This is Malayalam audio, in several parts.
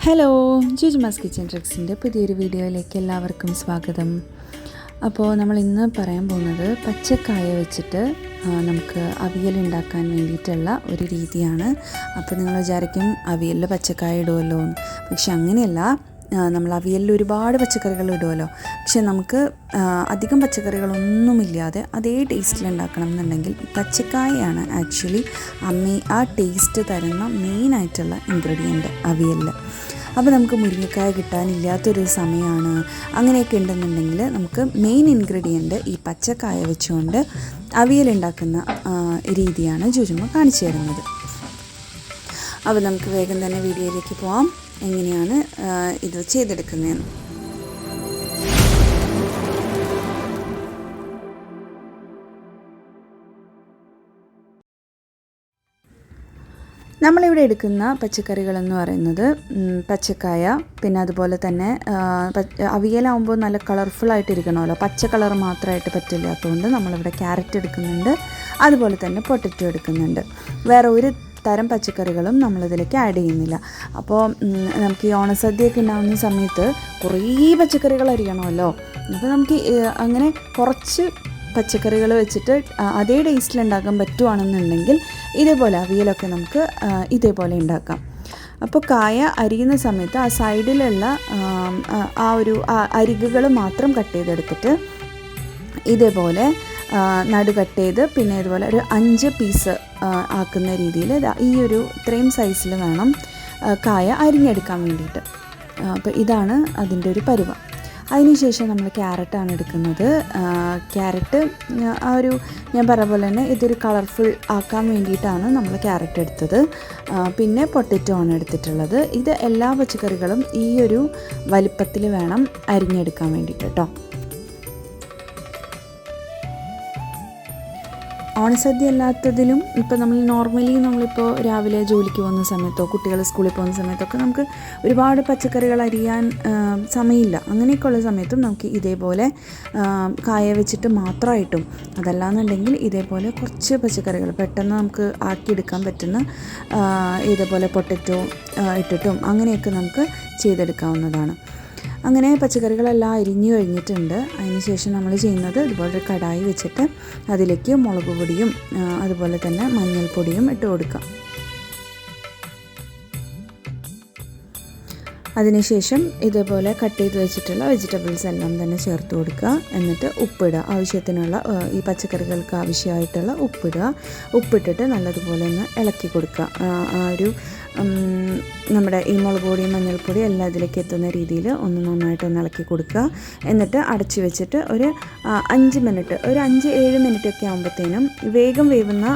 ഹലോ, ജിജുമാസ് കിച്ചൻ ട്രിക്സിൻ്റെ പുതിയൊരു വീഡിയോയിലേക്ക് എല്ലാവർക്കും സ്വാഗതം. അപ്പോൾ നമ്മൾ ഇന്ന് പറയാൻ പോകുന്നത് പച്ചക്കായ വെച്ചിട്ട് നമുക്ക് അവിയൽ ഉണ്ടാക്കാൻ വേണ്ടിയിട്ടുള്ള ഒരു രീതിയാണ്. അപ്പോൾ നിങ്ങൾ വിചാരിക്കും അവിയലിൽ പച്ചക്കായ ഇടുമല്ലോ എന്ന്. പക്ഷെ അങ്ങനെയല്ല, നമ്മൾ അവിയലിൽ ഒരുപാട് പച്ചക്കറികൾ ഇടുമല്ലോ. പക്ഷെ നമുക്ക് അധികം പച്ചക്കറികളൊന്നുമില്ലാതെ അതേ ടേസ്റ്റിൽ ഉണ്ടാക്കണം എന്നുണ്ടെങ്കിൽ പച്ചക്കായയാണ് ആക്ച്വലി ആ ടേസ്റ്റ് തരുന്ന മെയിനായിട്ടുള്ള ഇൻഗ്രീഡിയൻറ്റ് അവിയലിൽ. അപ്പോൾ നമുക്ക് മുരിങ്ങക്കായ കിട്ടാനില്ലാത്തൊരു സമയമാണ്, അങ്ങനെയൊക്കെ ഉണ്ടെന്നുണ്ടെങ്കിൽ നമുക്ക് മെയിൻ ഇൻഗ്രീഡിയൻറ്റ് ഈ പച്ചക്കായ വെച്ചുകൊണ്ട് അവിയലുണ്ടാക്കുന്ന രീതിയാണ് ജുജുമ്മ കാണിച്ചു തരുന്നത്. അപ്പോൾ നമുക്ക് വേഗം തന്നെ വീഡിയോയിലേക്ക് പോകാം, എങ്ങനെയാണ് ഇത് ചെയ്തെടുക്കുന്നതെന്ന്. നമ്മളിവിടെ എടുക്കുന്ന പച്ചക്കറികളെന്ന് പറയുന്നത് പച്ചക്കായ, പിന്നെ അതുപോലെ തന്നെ അവിയലാകുമ്പോൾ നല്ല കളർഫുള്ളായിട്ടിരിക്കണമല്ലോ, പച്ച കളർ മാത്രമായിട്ട് പറ്റില്ലാത്തതുകൊണ്ട് നമ്മളിവിടെ ക്യാരറ്റ് എടുക്കുന്നുണ്ട്, അതുപോലെ തന്നെ പൊട്ടറ്റോ എടുക്കുന്നുണ്ട്. വേറെ ഒരു തരം പച്ചക്കറികളും നമ്മളിതിലേക്ക് ആഡ് ചെയ്യുന്നില്ല. അപ്പോൾ നമുക്ക് ഈ ഓണസദ്യയൊക്കെ ഉണ്ടാകുന്ന സമയത്ത് കുറേ പച്ചക്കറികൾ അരിയണമല്ലോ. അപ്പോൾ നമുക്ക് അങ്ങനെ കുറച്ച് പച്ചക്കറികൾ വെച്ചിട്ട് അതേ ടേസ്റ്റിൽ ഉണ്ടാക്കാൻ പറ്റുവാണെന്നുണ്ടെങ്കിൽ ഇതേപോലെ അവിയലൊക്കെ നമുക്ക് ഇതേപോലെ ഉണ്ടാക്കാം. അപ്പോൾ കായ അരിയുന്ന സമയത്ത് ആ സൈഡിലുള്ള ആ ഒരു അരികുകൾ മാത്രം കട്ട് ചെയ്തെടുത്തിട്ട് ഇതേപോലെ നടു കട്ട് ചെയ്ത് പിന്നെ ഇതുപോലെ ഒരു 5 പീസ് ആക്കുന്ന രീതിയിൽ ഈ ഒരു ഇത്രയും സൈസിൽ വേണം കായ അരിഞ്ഞെടുക്കാൻ വേണ്ടിയിട്ട്. അപ്പോൾ ഇതാണ് അതിൻ്റെ ഒരു പരുവം. അതിനുശേഷം നമ്മൾ ക്യാരറ്റാണ് എടുക്കുന്നത്. ക്യാരറ്റ് ഞാൻ പറഞ്ഞ പോലെ തന്നെ ഇതൊരു കളർഫുൾ ആക്കാൻ വേണ്ടിയിട്ടാണ് നമ്മൾ ക്യാരറ്റ് എടുത്തത്. പിന്നെ പൊട്ടറ്റോ ആണ് എടുത്തിട്ടുള്ളത്. ഇത് എല്ലാ പച്ചക്കറികളും ഈ ഒരു വലിപ്പത്തിൽ വേണം അരിഞ്ഞെടുക്കാൻ വേണ്ടിയിട്ട് കേട്ടോ. ഓണസദ്യ അല്ലാത്തതിലും ഇപ്പോൾ നമ്മളിപ്പോൾ രാവിലെ ജോലിക്ക് പോകുന്ന സമയത്തോ കുട്ടികൾ സ്കൂളിൽ പോകുന്ന സമയത്തൊക്കെ നമുക്ക് ഒരുപാട് പച്ചക്കറികൾ അരിയാൻ സമയമില്ല. അങ്ങനെയൊക്കെയുള്ള സമയത്തും നമുക്ക് ഇതേപോലെ കായ വെച്ചിട്ട് മാത്രമായിട്ടും അതല്ലാന്നുണ്ടെങ്കിൽ ഇതേപോലെ കുറച്ച് പച്ചക്കറികൾ പെട്ടെന്ന് നമുക്ക് ആക്കിയെടുക്കാൻ പറ്റുന്ന ഇതേപോലെ പൊട്ടറ്റോ ഇട്ടിട്ടും അങ്ങനെയൊക്കെ നമുക്ക് ചെയ്തെടുക്കാവുന്നതാണ്. അങ്ങനെ പച്ചക്കറികളെല്ലാം അരിഞ്ഞു കഴിഞ്ഞിട്ടുണ്ട്. അതിനുശേഷം നമ്മൾ ചെയ്യുന്നത് ഇതുപോലൊരു കടായി വെച്ചിട്ട് അതിലേക്ക് മുളക് പൊടിയും അതുപോലെ തന്നെ മഞ്ഞൾപ്പൊടിയും ഇട്ട് കൊടുക്കാം. അതിനുശേഷം ഇതേപോലെ കട്ട് ചെയ്ത് വെച്ചിട്ടുള്ള വെജിറ്റബിൾസ് എല്ലാം തന്നെ ചേർത്ത് കൊടുക്കുക. എന്നിട്ട് ഉപ്പിടുക, ആവശ്യത്തിനുള്ള ഈ പച്ചക്കറികൾക്ക് ആവശ്യമായിട്ടുള്ള ഉപ്പിട്ടിട്ട് നല്ലതുപോലെ ഒന്ന് ഇളക്കി കൊടുക്കുക. നമ്മുടെ ഈ മുളക് പൊടിയും മഞ്ഞൾപ്പൊടിയും എല്ലാം ഇതിലേക്ക് എത്തുന്ന രീതിയിൽ നന്നായിട്ടൊന്ന് ഇളക്കി കൊടുക്കുക. എന്നിട്ട് അടച്ചു വെച്ചിട്ട് ഒരു 5 മിനിറ്റ്, ഒരു 5-7 മിനിറ്റൊക്കെ ആകുമ്പോഴത്തേനും വേഗം വേവുന്ന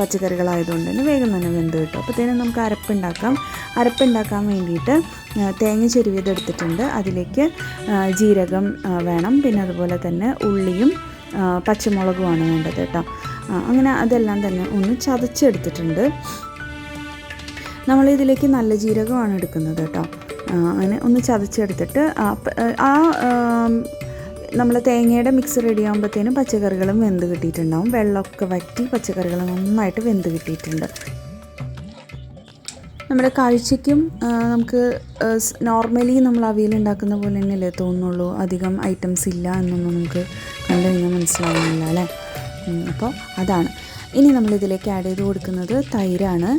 പച്ചക്കറികളായതുകൊണ്ട് തന്നെ വേഗം തന്നെ വെന്ത് കിട്ടും. അപ്പോഴത്തേനും നമുക്ക് അരപ്പുണ്ടാക്കാൻ വേണ്ടിയിട്ട് തേങ്ങ ചെരുവിയതെടുത്തിട്ടുണ്ട്. അതിലേക്ക് ജീരകം വേണം, പിന്നെ അതുപോലെ തന്നെ ഉള്ളിയും പച്ചമുളകുമാണ് വേണ്ടത് കേട്ടോ. അങ്ങനെ അതെല്ലാം തന്നെ ഒന്ന് ചതച്ചെടുത്തിട്ടുണ്ട്. നമ്മളിതിലേക്ക് നല്ല ജീരകമാണ് എടുക്കുന്നത് കേട്ടോ. അങ്ങനെ ഒന്ന് ചതച്ചെടുത്തിട്ട് നമ്മൾ തേങ്ങയുടെ മിക്സ് റെഡി ആകുമ്പോഴത്തേനും പച്ചക്കറികളും വെന്ത് കിട്ടിയിട്ടുണ്ടാവും. വെള്ളമൊക്കെ വറ്റി പച്ചക്കറികൾ നന്നായിട്ട് വെന്ത് കിട്ടിയിട്ടുണ്ട്. നമ്മുടെ കാഴ്ചയ്ക്കും നമുക്ക് നോർമലി നമ്മൾ അവിയൽ ഉണ്ടാക്കുന്ന പോലെ തന്നെയല്ലേ തോന്നുള്ളൂ, അധികം ഐറ്റംസ് ഇല്ല എന്നൊന്നും നമുക്ക് കണ്ടു കഴിഞ്ഞാൽ മനസ്സിലാവുന്നില്ല അല്ലേ. അപ്പോൾ അതാണ്. ഇനി നമ്മളിതിലേക്ക് ആഡ് ചെയ്ത് കൊടുക്കുന്നത് തൈരാണ്.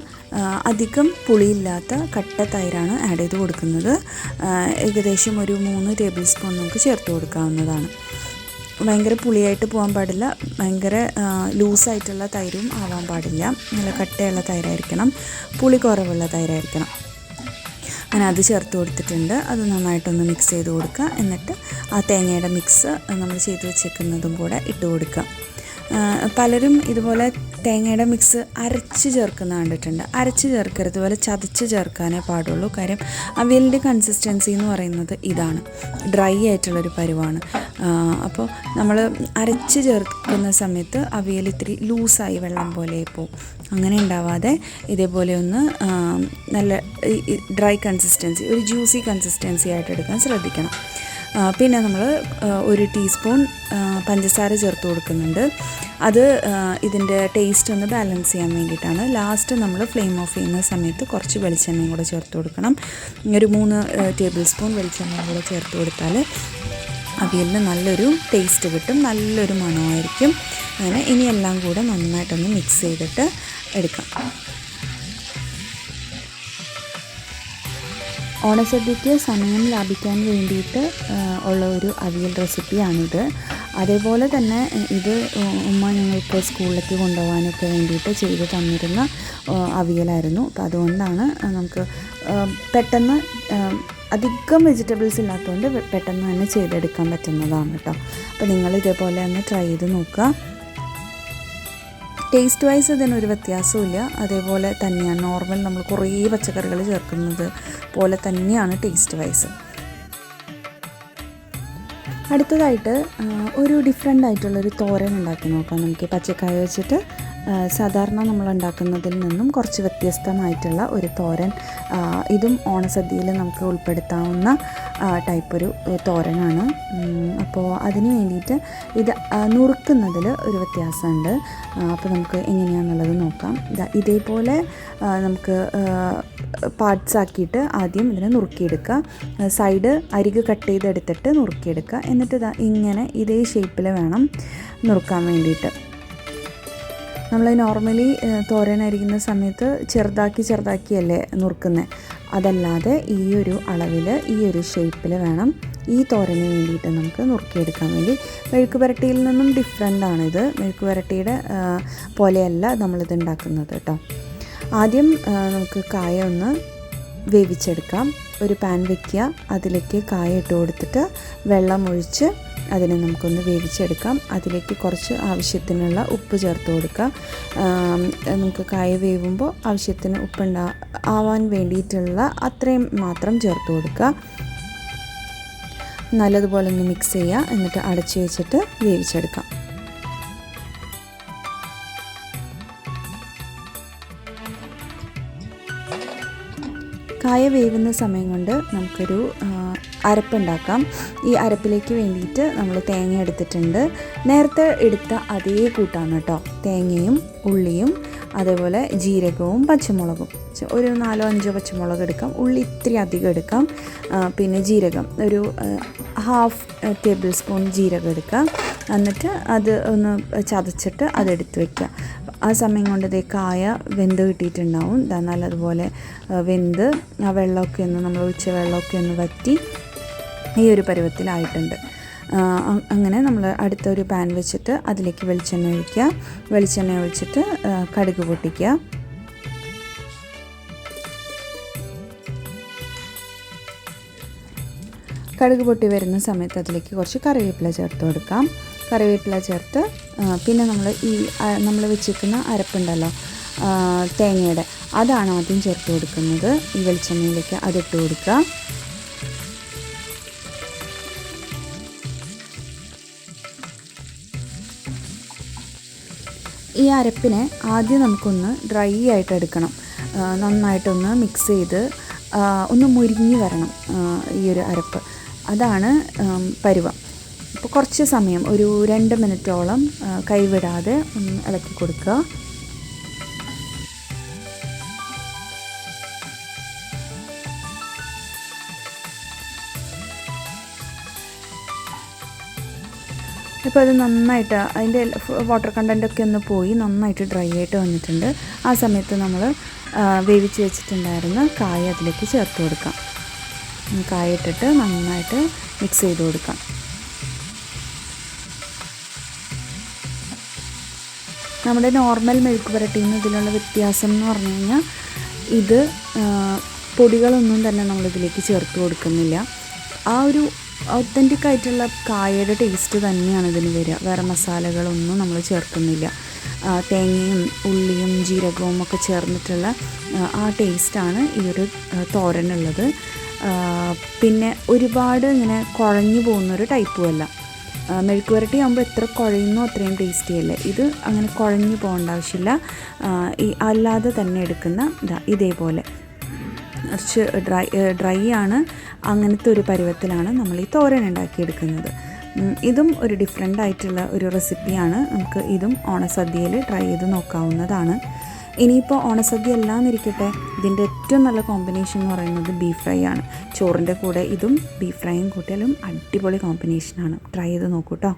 അധികം പുളിയില്ലാത്ത കട്ട തൈരാണ് ആഡ് ചെയ്ത് കൊടുക്കുന്നത്. ഏകദേശം ഒരു 3 ടേബിൾ സ്പൂൺ നമുക്ക് ചേർത്ത് കൊടുക്കാവുന്നതാണ്. ഭയങ്കര പുളിയായിട്ട് പോകാൻ പാടില്ല, ഭയങ്കര ലൂസായിട്ടുള്ള തൈരും ആവാൻ പാടില്ല. നല്ല കട്ടയുള്ള തൈരായിരിക്കണം, പുളി കുറവുള്ള തൈരായിരിക്കണം. അങ്ങനെ അത് ചേർത്ത് കൊടുത്തിട്ടുണ്ട്. അത് നന്നായിട്ടൊന്ന് മിക്സ് ചെയ്ത് കൊടുക്കുക. എന്നിട്ട് ആ തേങ്ങയുടെ മിക്സ് നമ്മൾ ചെയ്ത് വെച്ചേക്കുന്നതും കൂടെ ഇട്ട് കൊടുക്കുക. പലരും ഇതുപോലെ തേങ്ങയുടെ മിക്സ് അരച്ച് ചേർക്കുന്ന കണ്ടിട്ടുണ്ട്. അരച്ച് ചേർക്കരുത്, ഇതുപോലെ ചതച്ച് ചേർക്കാനേ പാടുള്ളൂ. കാര്യം അവിയലിൻ്റെ കൺസിസ്റ്റൻസി എന്ന് പറയുന്നത് ഇതാണ്, ഡ്രൈ ആയിട്ടുള്ളൊരു പരുവാണ്. അപ്പോൾ നമ്മൾ അരച്ച് ചേർക്കുന്ന സമയത്ത് അവിയൽ ഇത്തിരി ലൂസായി വെള്ളം പോലെ പോകും. അങ്ങനെ ഉണ്ടാവാതെ ഇതേപോലെ ഒന്ന് നല്ല ഡ്രൈ കൺസിസ്റ്റൻസി, ഒരു ജ്യൂസി കൺസിസ്റ്റൻസി ആയിട്ട് എടുക്കാൻ ശ്രദ്ധിക്കണം. പിന്നെ നമ്മൾ 1 ടീസ്പൂൺ പഞ്ചസാര ചേർത്ത് കൊടുക്കുന്നുണ്ട്. അത് ഇതിൻ്റെ ടേസ്റ്റ് ഒന്ന് ബാലൻസ് ചെയ്യാൻ വേണ്ടിയിട്ടാണ്. ലാസ്റ്റ് നമ്മൾ ഫ്ലെയിം ഓഫ് ചെയ്യുന്ന സമയത്ത് കുറച്ച് വെളിച്ചെണ്ണയും കൂടെ ചേർത്ത് കൊടുക്കണം. ഒരു 3 ടേബിൾ സ്പൂൺ വെളിച്ചെണ്ണയും കൂടെ ചേർത്ത് കൊടുത്താൽ അവിയലിന് നല്ലൊരു ടേസ്റ്റ് കിട്ടും, നല്ലൊരു മണമായിരിക്കും. അങ്ങനെ ഇനി എല്ലാം കൂടെ നന്നായിട്ടൊന്ന് മിക്സ് ചെയ്തിട്ട് എടുക്കാം. ഓണസദ്യക്ക് സമയം ലാഭിക്കാൻ വേണ്ടിയിട്ട് ഉള്ള ഒരു അവിയൽ റെസിപ്പിയാണിത്. അതേപോലെ തന്നെ ഇത് ഉമ്മ ഞങ്ങൾക്ക് സ്കൂളിലേക്ക് കൊണ്ടുപോകാനൊക്കെ വേണ്ടിയിട്ട് ചെയ്ത് തന്നിരുന്ന അവിയലായിരുന്നു. അപ്പോൾ അതുകൊണ്ടാണ് നമുക്ക് പെട്ടെന്ന് അധികം വെജിറ്റബിൾസ് ഇല്ലാത്തതുകൊണ്ട് പെട്ടെന്ന് തന്നെ ചെയ്തെടുക്കാൻ പറ്റുന്നതാണ് കേട്ടോ. അപ്പോൾ നിങ്ങൾ ഇതേപോലെ ഒന്ന് ട്രൈ ചെയ്ത് നോക്കുക. ടേസ്റ്റ് വൈസ് ഇതിനൊരു വ്യത്യാസമില്ല, അതേപോലെ തന്നെയാണ് നോർമൽ നമ്മൾ കുറേ പച്ചക്കറികൾ ചേർക്കുന്നത് പോലെ തന്നെയാണ് ടേസ്റ്റ് വൈസ്. അടുത്തതായിട്ട് ഒരു ഡിഫറെൻ്റ് ആയിട്ടുള്ളൊരു തോരൻ ഉണ്ടാക്കി നോക്കാം നമുക്ക്. പച്ചക്കായ വെച്ചിട്ട് സാധാരണ നമ്മൾ ഉണ്ടാക്കുന്നതിൽ നിന്നും കുറച്ച് വ്യത്യസ്തമായിട്ടുള്ള ഒരു തോരൻ. ഇതും ഓണസദ്യയിൽ നമുക്ക് ഉൾപ്പെടുത്താവുന്ന ടൈപ്പ് ഒരു തോരനാണ്. അപ്പോൾ അതിന് വേണ്ടിയിട്ട് ഇത് നുറുക്കുന്നതിൽ ഒരു വ്യത്യാസമുണ്ട്. അപ്പോൾ നമുക്ക് എങ്ങനെയാണെന്നുള്ളത് നോക്കാം. ഇതേപോലെ നമുക്ക് പാർട്സ് ആക്കിയിട്ട് ആദ്യം ഇതിനെ നുറുക്കിയെടുക്കുക. സൈഡ് അരിക് കട്ട് ചെയ്തെടുത്തിട്ട് നുറുക്കിയെടുക്കുക. എന്നിട്ട് ഇങ്ങനെ ഇതേ ഷേപ്പിൽ വേണം നുറുക്കാൻ വേണ്ടിയിട്ട്. നമ്മൾ നോർമലി തോരൻ അരിയുന്ന സമയത്ത് ചെറുതാക്കിയല്ലേ നുറുക്കുന്നത്. അതല്ലാതെ ഈ ഒരു അളവിൽ ഈ ഒരു ഷേപ്പിൽ വേണം ഈ തോരന് വേണ്ടിയിട്ട് നമുക്ക് നുറുക്കിയെടുക്കാൻ വേണ്ടി. മെഴുക്ക് പുരട്ടിയിൽ നിന്നും ഡിഫറെൻ്റാണിത്. മെഴുക്ക് പുരട്ടിയുടെ പോലെയല്ല നമ്മളിത് ഉണ്ടാക്കുന്നത് കേട്ടോ. ആദ്യം നമുക്ക് കായ ഒന്ന് വേവിച്ചെടുക്കാം. ഒരു പാൻ വയ്ക്കുക, അതിലേക്ക് കായ ഇട്ട് കൊടുത്തിട്ട് വെള്ളം ഒഴിച്ച് അതിനെ നമുക്കൊന്ന് വേവിച്ചെടുക്കാം. അതിലേക്ക് കുറച്ച് ആവശ്യത്തിനുള്ള ഉപ്പ് ചേർത്ത് കൊടുക്കുക. നമുക്ക് കായ വേവുമ്പോൾ ആവശ്യത്തിന് ആവാൻ വേണ്ടിയിട്ടുള്ള അത്രയും മാത്രം ചേർത്ത് കൊടുക്കുക. നല്ലതുപോലെ ഒന്ന് മിക്സ് ചെയ്യുക. എന്നിട്ട് അടച്ചു വെച്ചിട്ട് വേവിച്ചെടുക്കാം. കായ വേവുന്ന സമയം കൊണ്ട് നമുക്കൊരു അരപ്പുണ്ടാക്കാം. ഈ അരപ്പിലേക്ക് വേണ്ടിയിട്ട് നമ്മൾ തേങ്ങ എടുത്തിട്ടുണ്ട്. നേരത്തെ എടുത്ത അതേ കൂട്ടാണ് കേട്ടോ. തേങ്ങയും ഉള്ളിയും അതേപോലെ ജീരകവും പച്ചമുളകും. ഒരു 4-5 പച്ചമുളക് എടുക്കാം. ഉള്ളി ഇത്തിരി അധികം എടുക്കാം. പിന്നെ ജീരകം ഒരു 1/2 ടേബിൾ സ്പൂൺ ജീരകം എടുക്കാം. എന്നിട്ട് അത് ഒന്ന് ചതച്ചിട്ട് അതെടുത്ത് വയ്ക്കുക. ആ സമയം കൊണ്ട് ഇതേ കായ വെന്ത് കിട്ടിയിട്ടുണ്ടാവും. നല്ലതുപോലെ വെന്ത് ആ വെള്ളമൊക്കെ ഒന്ന് നമ്മൾ ഒഴിച്ച വെള്ളമൊക്കെ ഒന്ന് വറ്റി ഈ ഒരു പരുവത്തിലായിട്ടുണ്ട്. അങ്ങനെ നമ്മൾ അടുത്തൊരു പാൻ വെച്ചിട്ട് അതിലേക്ക് വെളിച്ചെണ്ണ ഒഴിക്കുക. വെളിച്ചെണ്ണ ഒഴിച്ചിട്ട് കടുക് പൊട്ടിക്കുക. കടുക് പൊട്ടി വരുന്ന സമയത്ത് അതിലേക്ക് കുറച്ച് കറിവേപ്പില ചേർത്ത് കൊടുക്കാം. കറിവേപ്പില ചേർത്ത് പിന്നെ നമ്മൾ വെച്ചിരിക്കുന്ന അരപ്പുണ്ടല്ലോ തേങ്ങയുടെ, അതാണ് ആദ്യം ചേർത്ത് കൊടുക്കുന്നത്. ഈ വെളിച്ചെണ്ണയിലേക്ക് അതിട്ട് കൊടുക്കുക. ഈ അരപ്പിനെ ആദ്യം നമുക്കൊന്ന് ഡ്രൈ ആയിട്ട് എടുക്കണം. നന്നായിട്ടൊന്ന് മിക്സ് ചെയ്ത് ഒന്ന് മുരിഞ്ഞ് വരണം ഈ ഒരു അരപ്പ്. അതാണ് പരുവം. അപ്പോൾ കുറച്ച് സമയം ഒരു 2 മിനിറ്റോളം കൈവിടാതെ ഒന്ന് ഇളക്കി കൊടുക്കുക. ഇപ്പോൾ അത് നന്നായിട്ട് അതിൻ്റെ വാട്ടർ കണ്ടൻറ്റൊക്കെ ഒന്ന് പോയി നന്നായിട്ട് ഡ്രൈ ആയിട്ട് വന്നിട്ടുണ്ട്. ആ സമയത്ത് നമ്മൾ വേവിച്ച് വെച്ചിട്ടുണ്ടായിരുന്ന കായ അതിലേക്ക് ചേർത്ത് കൊടുക്കാം. കായ ഇട്ടിട്ട് നന്നായിട്ട് മിക്സ് ചെയ്ത് കൊടുക്കാം. നമ്മുടെ നോർമൽ മെഴുക്ക് പുരട്ടിയിൽ നിന്ന് ഇതിലുള്ള വ്യത്യാസം എന്ന് പറഞ്ഞു കഴിഞ്ഞാൽ ഇത് പൊടികളൊന്നും തന്നെ നമ്മളിതിലേക്ക് ചേർത്ത് കൊടുക്കുന്നില്ല. ആ ഒരു ഒത്തൻറ്റിക് ആയിട്ടുള്ള കായയുടെ ടേസ്റ്റ് തന്നെയാണ് ഇതിന് വരിക. വേറെ മസാലകളൊന്നും നമ്മൾ ചേർക്കുന്നില്ല. തേങ്ങയും ഉള്ളിയും ജീരകവും ഒക്കെ ചേർന്നിട്ടുള്ള ആ ടേസ്റ്റാണ് ഈ ഒരു തോരനുള്ളത്. പിന്നെ ഒരുപാട് ഇങ്ങനെ കുഴഞ്ഞു പോകുന്നൊരു ടൈപ്പുമല്ല. മെഴുക്ക് പുരട്ടി ആകുമ്പോൾ എത്ര കുഴയുന്നോ അത്രയും ടേസ്റ്റി അല്ലേ. ഇത് അങ്ങനെ കുഴഞ്ഞു പോകേണ്ട ആവശ്യമില്ല. അല്ലാതെ തന്നെ എടുക്കുന്ന ഇതേപോലെ കുറച്ച് ഡ്രൈ ആണ്. അങ്ങനത്തെ ഒരു പരുവത്തിലാണ് നമ്മൾ ഈ തോരൻ ഉണ്ടാക്കിയെടുക്കുന്നത്. ഇതും ഒരു ഡിഫറെൻ്റ് ആയിട്ടുള്ള ഒരു റെസിപ്പിയാണ്. നമുക്ക് ഇതും ഓണസദ്യയിൽ ട്രൈ ചെയ്ത് നോക്കാവുന്നതാണ്. ഇനിയിപ്പോൾ ഓണസദ്യ എല്ലാന്നിരിക്കട്ടെ, ഇതിൻ്റെ ഏറ്റവും നല്ല കോമ്പിനേഷൻ എന്ന് പറയുന്നത് ബീഫ് ഫ്രൈ ആണ്. ചോറിൻ്റെ കൂടെ ഇതും ബീഫ് ഫ്രൈയും കൂട്ടിയാലും അടിപൊളി കോമ്പിനേഷനാണ്. ട്രൈ ചെയ്ത് നോക്കൂ കേട്ടോ.